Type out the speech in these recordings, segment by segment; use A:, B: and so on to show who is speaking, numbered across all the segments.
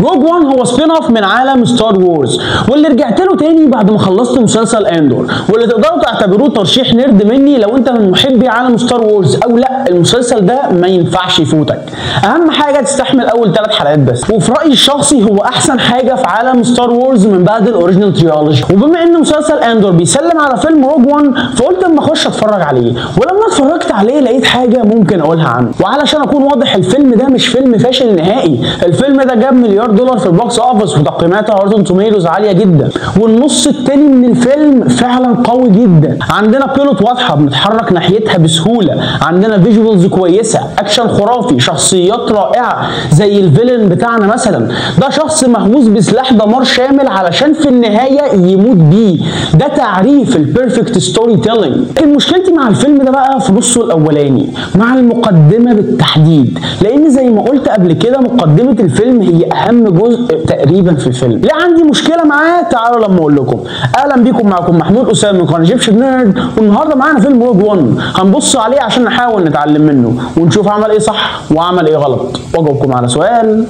A: روج وان هو سبين اوف من عالم ستار وورز، واللي رجعت له تاني بعد ما خلصت مسلسل اندور، واللي تقدروا تعتبروه ترشيح نيرد مني لو انت من محبي عالم ستار وورز او لا. المسلسل ده ما ينفعش يفوتك، اهم حاجه تستحمل اول 3 حلقات بس، وفي رايي الشخصي هو احسن حاجه في عالم ستار وورز من بعد الاوريجينال تريولوجي. وبما ان مسلسل اندور بيسلم على فيلم روج وان فقلت اما اخش اتفرج عليه، ولما اتفرجت عليه لقيت حاجه ممكن اقولها عنه. وعلشان اكون واضح الفيلم ده مش فيلم فاشل نهائي، الفيلم ده جاب $1 مليار في البوكس اوفيس وتقييماته على روتن توميتوز عاليه جدا، والنص التاني من الفيلم فعلا قوي جدا. عندنا بيلوت واضحه بنتحرك ناحيتها بسهوله، عندنا فيجوالز كويسه، اكشن خرافي، شخصيات رائعه زي الفيلن بتاعنا مثلا، ده شخص مهووس بسلاح دمار شامل علشان في النهايه يموت بيه، ده تعريف البيرفكت ستوري تيلينج. لكن مشكلتي مع الفيلم ده بقى في نصه الاولاني، مع المقدمه بالتحديد، لان زي ما قلت قبل كده مقدمه الفيلم هي اهم جزء تقريبا في الفيلم. ليه عندي مشكله معاه؟ تعالوا لما اقول لكم. اهلا بيكم، معكم محمود اسامه من قناه ايجيبشن نيرد، والنهارده معانا فيلم روج وان، هنبص عليه عشان نحاول نتعلم منه ونشوف عمل ايه صح وعمل ايه غلط، واجاوبكم على سؤال: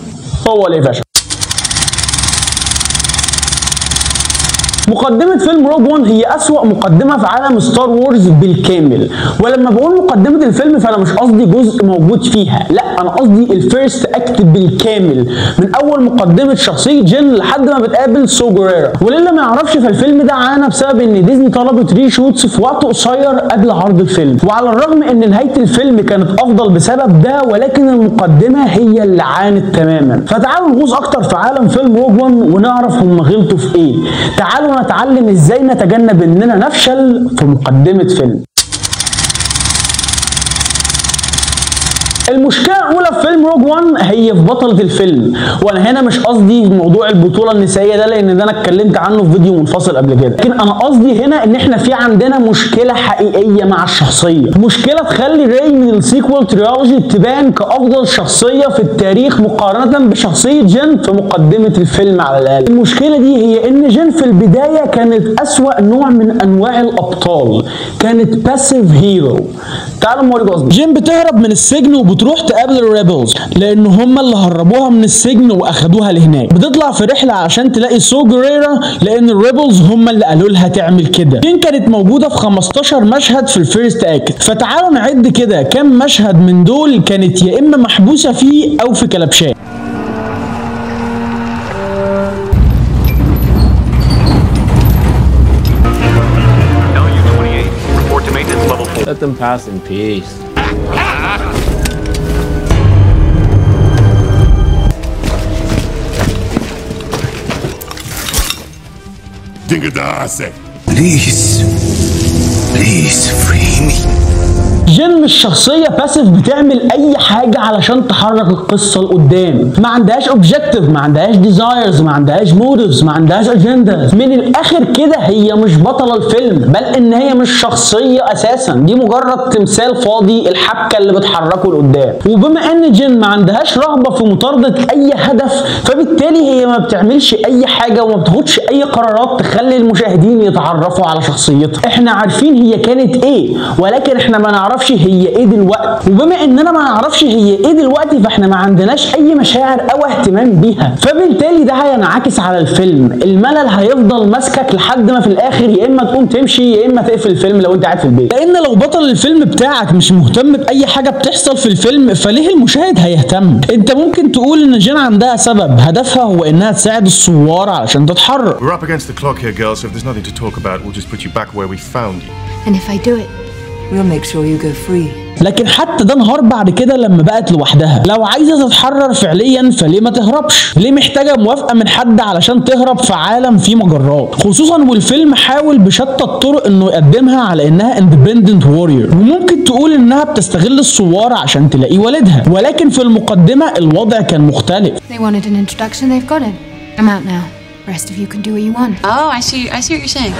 A: هو ليه فشل؟ مقدمة فيلم روج وان هي أسوأ مقدمة في عالم ستار وورز بالكامل، ولما بقول مقدمة الفيلم فأنا مش قصدي جزء موجود فيها، لا أنا قصدي الفيرست أكت بالكامل، من أول مقدمة شخصية جين لحد ما بتقابل سو جوريرا. وللي ما يعرفش فالفيلم ده عانى بسبب إن ديزني طلبت ريشوتس في وقت قصير قبل عرض الفيلم، وعلى الرغم إن نهاية الفيلم كانت أفضل بسبب ده، ولكن المقدمة هي اللي عانت تماما. فتعالوا نغوص أكتر في عالم فيلم روج وان ونعرف هم غلطوا في إيه. تعالوا نتعلم ازاي نتجنب اننا نفشل في مقدمة فيلم. المشكله الاولى في فيلم روج وان هي في بطله الفيلم، وانا هنا مش قصدي موضوع البطوله النسائيه ده لان ده انا اتكلمت عنه في فيديو منفصل قبل كده، لكن انا قصدي هنا ان احنا في عندنا مشكله حقيقيه مع الشخصيه، مشكله تخلي راي من السيكوال تريولوجي تبان كافضل شخصيه في التاريخ مقارنه بشخصيه جين في مقدمه الفيلم على الاقل. المشكله دي هي ان جين في البدايه كانت اسوأ نوع من انواع الابطال، كانت باسيف هيرو. تعالوا نوريكم قصدي. جين بتهرب من السجن وبتروح تقابل الريبلز لان هم اللي هربوها من السجن واخدوها لهناك، بتطلع في رحله عشان تلاقي سو جوريرا لان الريبلز هم اللي قالوا لها تعمل كده. جين كانت موجوده في 15 مشهد في الفيرست اكت، فتعالوا نعد كده كام مشهد من دول كانت يا اما محبوسه فيه او في كلبشات.
B: Let them pass in peace.
C: Dingadase.
D: Please free me.
A: جين مش شخصية باسيف بتعمل أي حاجة علشان تحرك القصة لقدام، ما عندهاش اوبجيكتيف، ما عندهاش ديزايرز، ما عندهاش موتيفز، ما عندهاش اجنداز. من الآخر كده هي مش بطلة الفيلم، بل إن هي مش شخصية أساسا، دي مجرد تمثال فاضي الحبكة اللي بتحركه لقدام. وبما إن جين ما عندهاش رغبة في مطاردة أي هدف، فبالتالي هي ما بتعملش أي حاجة وما بتاخدش أي قرارات تخلي المشاهدين يتعرفوا على شخصيتها. إحنا عارفين هي كانت إيه، ولكن إحنا ما نعرفش هي ايه دلوقتي، وبما اننا ما نعرفش هي ايه دلوقتي فاحنا ما عندناش اي مشاعر او اهتمام بيها، فبالتالي ده هينعكس على الفيلم، الملل هيفضل ماسكك لحد ما في الاخر يا اما تقوم تمشي يا اما تقفل الفيلم لو انت قاعد في البيت. لان لو بطل الفيلم بتاعك مش مهتم باي حاجه بتحصل في الفيلم فليه المشاهد هيهتم؟ انت ممكن تقول ان جين عندها سبب، هدفها هو انها تساعد الثوار علشان تتحرك.
C: We're up against the clock here, girls, so if there's nothing to talk about, we'll just put you back where we found you.
E: And if I do it, we'll make sure you go free.
A: لكن حتى ده انهار بعد كده لما بقت لوحدها، لو عايزه تتحرر فعليا فليه ما تهربش؟ ليه محتاجه موافقه من حد علشان تهرب في عالم فيه مجرات؟ خصوصا والفيلم حاول بشتى الطرق انه يقدمها على انها اندبندنت وورير، وممكن تقول انها بتستغل الثوار عشان تلاقي والدها، ولكن في المقدمه الوضع كان مختلف.
E: They wanted an introduction, they've got it. I'm out now. The rest of you can do what you want.
F: Oh, I see what you're saying.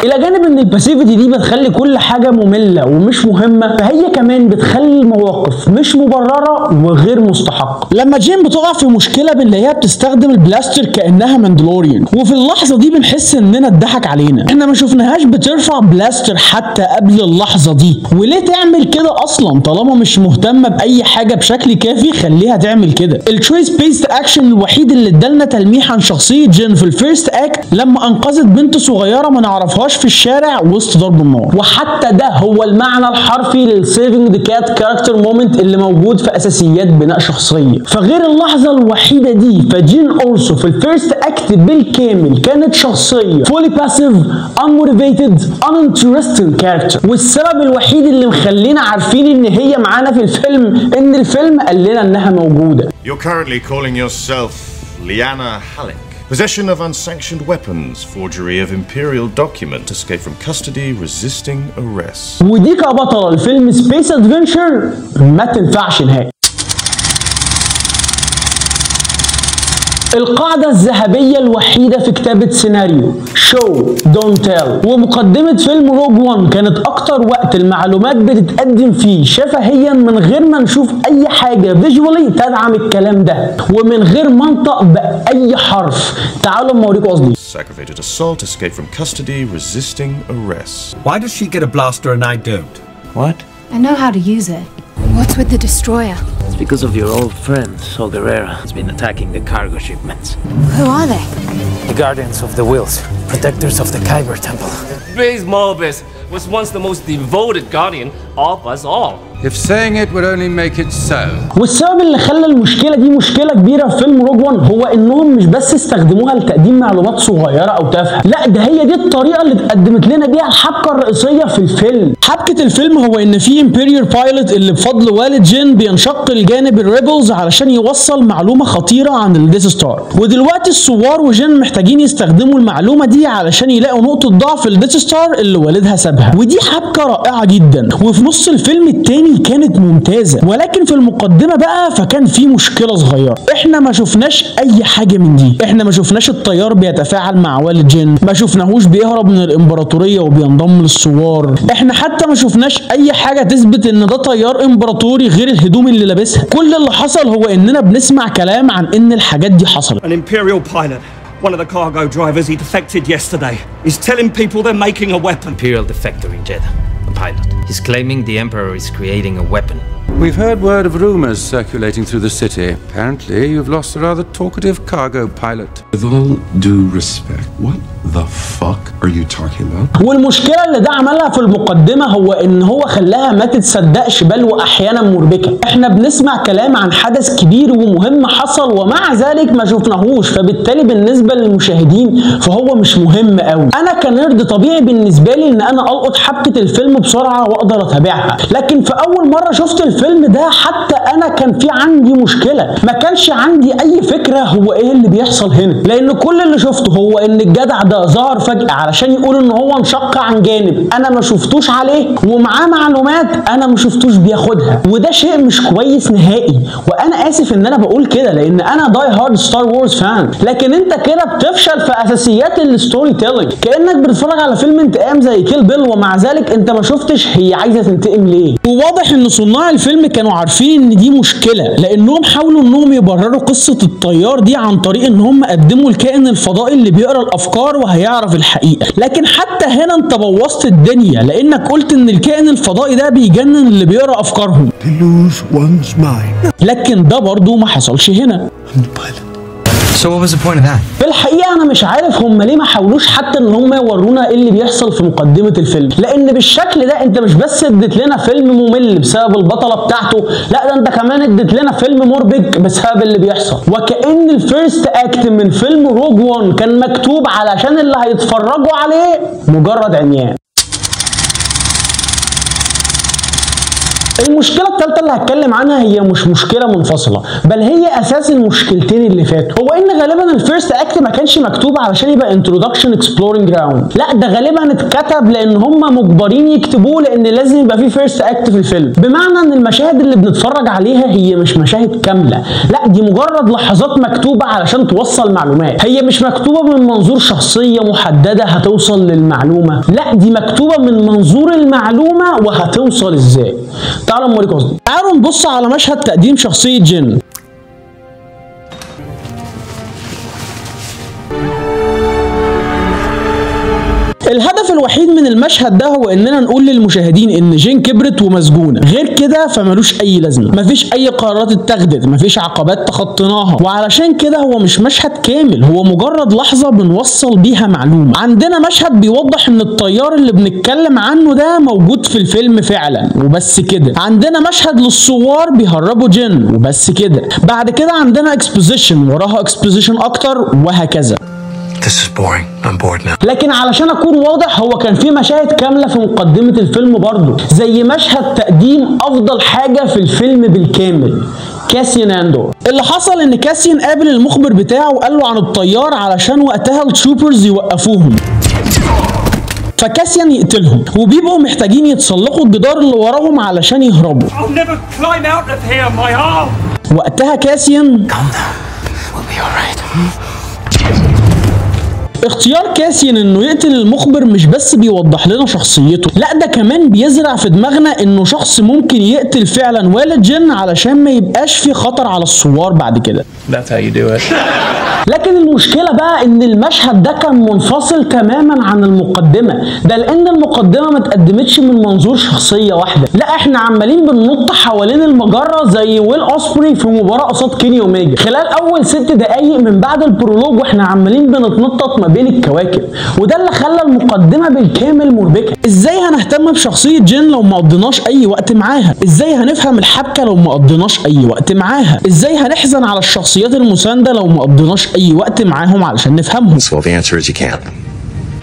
A: الى جانب ان الباسيفيتي دي بتخلي كل حاجه ممله ومش مهمه، فهي كمان بتخلي المواقف مش مبرره وغير مستحقه. لما جين بتقع في مشكله بنلاقيها بتستخدم البلاستر كانها ماندلوريان، وفي اللحظه دي بنحس اننا اتضحك علينا. احنا ما شفناهاش بترفع بلاستر حتى قبل اللحظه دي، وليه تعمل كده اصلا طالما مش مهتمه باي حاجه بشكل كافي؟ خليها تعمل كده. التشويس بيست اكشن الوحيد اللي ادالنا تلميح عن شخصيه جين في الفيرست اكت لما انقذت بنت صغيره ما نعرفهاش في الشارع وسط ضرب النار، وحتى ده هو المعنى الحرفي للسيفنج ذا كات كاركتر مومنت اللي موجود في اساسيات بناء شخصيه. فغير اللحظه الوحيده دي، فجين اولسو في الفيرست اكت بالكامل كانت شخصيه فولي باسيف unmotivated uninteresting character، والسبب الوحيد اللي مخلينا عارفين ان هي معانا في الفيلم ان الفيلم قال لنا انها موجوده.
C: You're currently calling yourself Liana Halleck. Possession of unsanctioned weapons, forgery of imperial document, escape from custody, resisting arrest.
A: ودي كبطله الفيلم سبيس ادفنشر ما تنفعش نهائي. القاعدة الذهبية الوحيدة في كتابة سيناريو شو دونت تيل، ومقدمة فيلم روج وان كانت أكتر وقت المعلومات بتتقدم فيه شفهيا من غير ما نشوف أي حاجة فيجوالي تدعم الكلام ده، ومن غير منطق بأي حرف. تعالوا أما أوريكم قصدي.
C: Aggravated assault, escape from custody, resisting arrest.
D: Why does she get a blaster and I don't?
B: What?
E: I know how to use it. What's with the destroyer?
B: It's because of your old friend, Sol Guerrera. He's been attacking the cargo shipments.
E: Who are they?
F: The Guardians of the Wills, protectors of the Kyber Temple.
G: Reyes Morbus was once the most devoted guardian of us all.
D: If saying it would only make it so.
A: والسبب اللي خلى المشكله دي مشكله كبيره في فيلم روج وان هو انهم مش بس استخدموها لتقديم معلومات صغيره او تافهه، لا ده هي دي الطريقه اللي اتقدمت لنا بيها الحبكه الرئيسيه في الفيلم. حبكه الفيلم هو ان في امبيريال بايلوت اللي بفضل والد جين بينشق لجانب الريبلز علشان يوصل معلومه خطيره عن الديث ستار، ودلوقتي الثوار وجين محتاجين يستخدموا المعلومه دي علشان يلاقوا نقطه ضعف الديث ستار اللي والدها سابها، ودي حبكه رائعه جدا. وفي نص الفيلم التاني كانت ممتازه، ولكن في المقدمه بقى فكان في مشكله صغيره. احنا ما شفناش اي حاجه من دي، احنا ما شفناش الطيار بيتفاعل مع والد جين، ما شفناهوش بيهرب من الامبراطوريه وبينضم للثوار، احنا حتى ما شفناش اي حاجه تثبت ان ده طيار امبراطوري غير الهدوم اللي لابسها. كل اللي حصل هو اننا بنسمع كلام عن ان الحاجات دي حصلت.
H: An imperial pilot, one of the cargo drivers, he defected yesterday. He's telling people they're making a weapon.
F: Imperial defector in Jeddah, a pilot. He's claiming the Emperor is creating a weapon.
D: We've heard word of rumors circulating through the city. Apparently, you've lost a rather talkative cargo pilot.
I: With all due respect, what the fuck are you talking about?
A: والمشكله اللي ده عملها في المقدمه هو ان هو خلاها ما تتصدقش بل واحيانا مربكه. احنا بنسمع كلام عن حدث كبير ومهم حصل ومع ذلك ما شفناهوش، فبالتالي بالنسبه للمشاهدين فهو مش مهم قوي. انا كنرد طبيعي بالنسبه لي ان انا القط حبكه الفيلم بسرعه واقدر اتابعها، لكن في اول مره شفت الفيلم ده حتى انا كان في عندي مشكله، ما كانش عندي اي فكره هو ايه اللي بيحصل هنا، لان كل اللي شفته هو ان الجدع ده ظهر فجاه علشان يقول ان هو انشق عن جانب انا ما شفتوش عليه، ومعاه معلومات انا ما شفتوش بياخدها، وده شيء مش كويس نهائي. وانا اسف ان انا بقول كده لان انا داي هارد ستار وورز فان، لكن انت كده بتفشل في اساسيات الستوري تيلينج، كانك بتتفرج على فيلم انتقام زي كيل بيل ومع ذلك انت ما شفتش هي عايزه تنتقم ليه. وواضح ان صناع الفيلم كانوا عارفين ان دي مشكله، لانهم حاولوا انهم يبرروا قصه الطيار دي عن طريق ان هم قدموا الكائن الفضائي اللي بيقرا الافكار وهيعرف الحقيقه، لكن حتى هنا انت بوظت الدنيا لانك قلت ان الكائن الفضائي ده بيجنن اللي بيقرا افكارهم. لكن ده برضو ما حصلش هنا.
F: So what was the point of that?
A: في الحقيقه انا مش عارف هم ليه ما حاولوش حتى ان هم يورونا ايه اللي بيحصل في مقدمه الفيلم، لان بالشكل ده انت مش بس اديت لنا فيلم ممل بسبب البطله بتاعته، لا ده انت كمان اديت لنا فيلم مربك بسبب اللي بيحصل، وكأن الفيرست اكت من فيلم روج وان كان مكتوب علشان اللي هيتفرجوا عليه مجرد عميان. المشكله الثالثه اللي هتكلم عنها هي مش مشكله منفصله، بل هي اساس المشكلتين اللي فاتوا. هو ان غالبا الفيرست اكت ما كانش مكتوب علشان يبقى انترودكشن اكسبلورنج جراوند، لا ده غالبا اتكتب لان هم مجبرين يكتبوه لان لازم يبقى في فيرست اكت في الفيلم، بمعنى ان المشاهد اللي بنتفرج عليها هي مش مشاهد كامله، لا دي مجرد لحظات مكتوبه علشان توصل معلومات، هي مش مكتوبه من منظور شخصيه محدده هتوصل للمعلومه، لا دي مكتوبه من منظور المعلومه وهتوصل ازاي. تعالوا نوريك قصدي. تعالوا نبص على مشهد تقديم شخصيه جين. الهدف الوحيد من المشهد ده هو اننا نقول للمشاهدين ان جين كبرت ومسجونه، غير كده فمالوش اي لازمه، مفيش اي قرارات اتخذت، مفيش عقبات تخطيناها، وعلشان كده هو مش مشهد كامل، هو مجرد لحظه بنوصل بيها معلومه. عندنا مشهد بيوضح ان الطيار اللي بنتكلم عنه ده موجود في الفيلم فعلا وبس كده. عندنا مشهد للثوار بيهربوا جين وبس كده. بعد كده عندنا اكسبوزيشن وراها اكسبوزيشن اكتر وهكذا.
B: This is boring. I'm bored now.
A: لكن علشان اكون واضح هو كان في مشاهد كامله في مقدمه الفيلم برضه، زي مشهد تقديم افضل حاجه في الفيلم بالكامل، كاسيان اندور. اللي حصل ان كاسيان قابل المخبر بتاعه وقال له عن الطيار علشان وقتها التروبرز يوقفوهم، فكاسيان يقتلهم وبيبقوا محتاجين يتسلقوا الجدار اللي وراهم علشان يهربوا. وقتها كاسيان اختيار كاسيان انه يقتل المخبر مش بس بيوضح لنا شخصيته، لا ده كمان بيزرع في دماغنا انه شخص ممكن يقتل فعلا والد جين علشان ما يبقاش في خطر على الثوار بعد كده.
B: That's how you do it.
A: لكن المشكله بقى ان المشهد ده كان منفصل تماما عن المقدمه، ده لان المقدمه ما اتقدمتش من منظور شخصيه واحده، لا احنا عمالين بننط حوالين المجره زي ويل اوسبري في مباراه قصاد كيني اوميجا خلال اول 6 دقائق من بعد البرولوج، واحنا عمالين بنتنطط ما بين الكواكب، وده اللي خلى المقدمه بالكامل مربكه. ازاي هنهتم بشخصيه جين لو ما قضيناش اي وقت معاها؟ ازاي هنفهم الحبكه لو ما قضيناش اي وقت معاها؟ ازاي هنحزن على الشخصيات المسانده لو ما قضيناش اي وقت معاهم علشان نفهمهم؟
B: Well, the answer is you can't.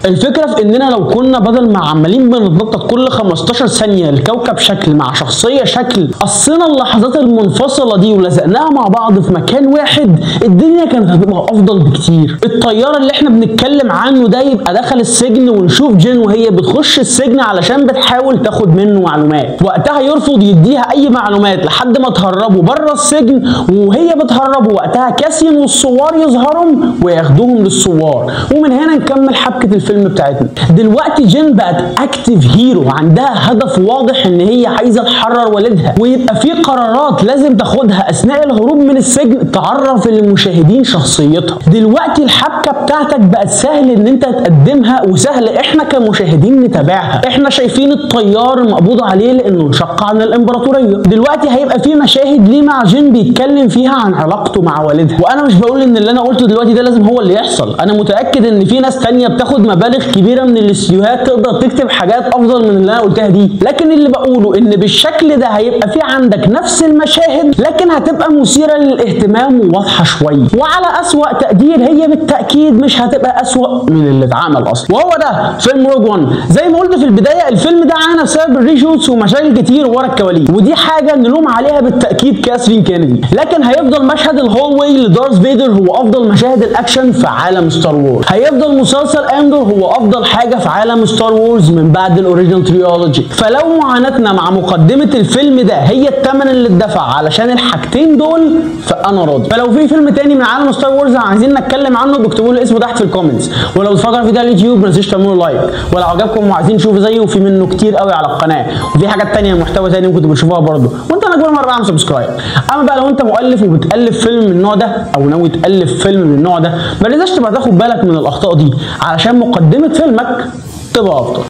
A: الفكره في اننا لو كنا بدل ما عمالين بنتنطط كل 15 ثانيه الكوكب شكل مع شخصيه شكل، قصينا اللحظات المنفصله دي ولزقناها مع بعض في مكان واحد، الدنيا كانت هتبقى افضل بكتير. الطيار اللي احنا بنتكلم عنه ده يبقى دخل السجن ونشوف جين وهي بتخش السجن علشان بتحاول تاخد منه معلومات، وقتها يرفض يديها اي معلومات لحد ما تهربوا بره السجن، وهي بتهرب وقتها كاسيان والثوار يظهروا وياخدوهم للثوار، ومن هنا نكمل حبكه الفيلم بتاعتنا. دلوقتي جين بقت اكتيف هيرو، عندها هدف واضح ان هي عايزه تحرر والدها، ويبقى في قرارات لازم تاخدها اثناء الهروب من السجن تعرف المشاهدين شخصيتها. دلوقتي الحبكه بتاعتك بقت سهل ان انت تقدمها وسهل احنا كمشاهدين نتابعها. احنا شايفين الطيار مقبوض عليه لانه انشق عن الامبراطوريه، دلوقتي هيبقى في مشاهد ليه مع جين بيتكلم فيها عن علاقته مع والدها، وانا مش بقول ان اللي انا قلته دلوقتي ده لازم هو اللي يحصل، انا متاكد ان في ناس تانية بتاخد مبالغ كبيره من الاستديوهات تقدر تكتب حاجات افضل من اللي انا قلتها دي، لكن اللي بقوله ان بالشكل ده هيبقى في عندك نفس المشاهد لكن هتبقى مثيره للاهتمام وواضحه شويه، وعلى اسوأ تقدير هي بالتاكيد مش هتبقى اسوأ من اللي اتعمل اصلا. وهو ده فيلم روج وان. زي ما قلت في البدايه الفيلم ده عانى بسبب الريشوتس ومشاكل كتير ورا الكواليس، ودي حاجه نلوم عليها بالتاكيد كاثرين كينيدي، لكن هيفضل مشهد الهول واي لدارث فيدر هو افضل مشاهد الاكشن في عالم ستار وورز، هيفضل مسلسل اندور هو افضل حاجه في عالم ستار وورز من بعد الاوريجينال تريولوجي. فلو معاناتنا مع مقدمه الفيلم ده هي الثمن اللي اتدفع علشان الحاجتين دول فانا راضي. فلو في فيلم تاني من عالم ستار وورز عايزين نتكلم عنه بكتبوا لي اسمه تحت في الكومنتس، ولو بتتفرجوا على الفيديو على اليوتيوب ما تنسوش تعملوا لايك، ولو عجبكم وعايزين تشوفوا زيه وفي منه كتير قوي على القناه، وفي حاجات تانيه محتوى تاني ممكن تبقوا تشوفوها برده، وانت انا كل مره بعمل سبسكرايب. اما بقى لو انت مؤلف وبتالف فيلم من النوع ده او ناوي تالف فيلم من النوع ده ما تنساش تبقى تاخد بالك من الاخطاء دي علشان مقدمه فيلمك تبقى افضل.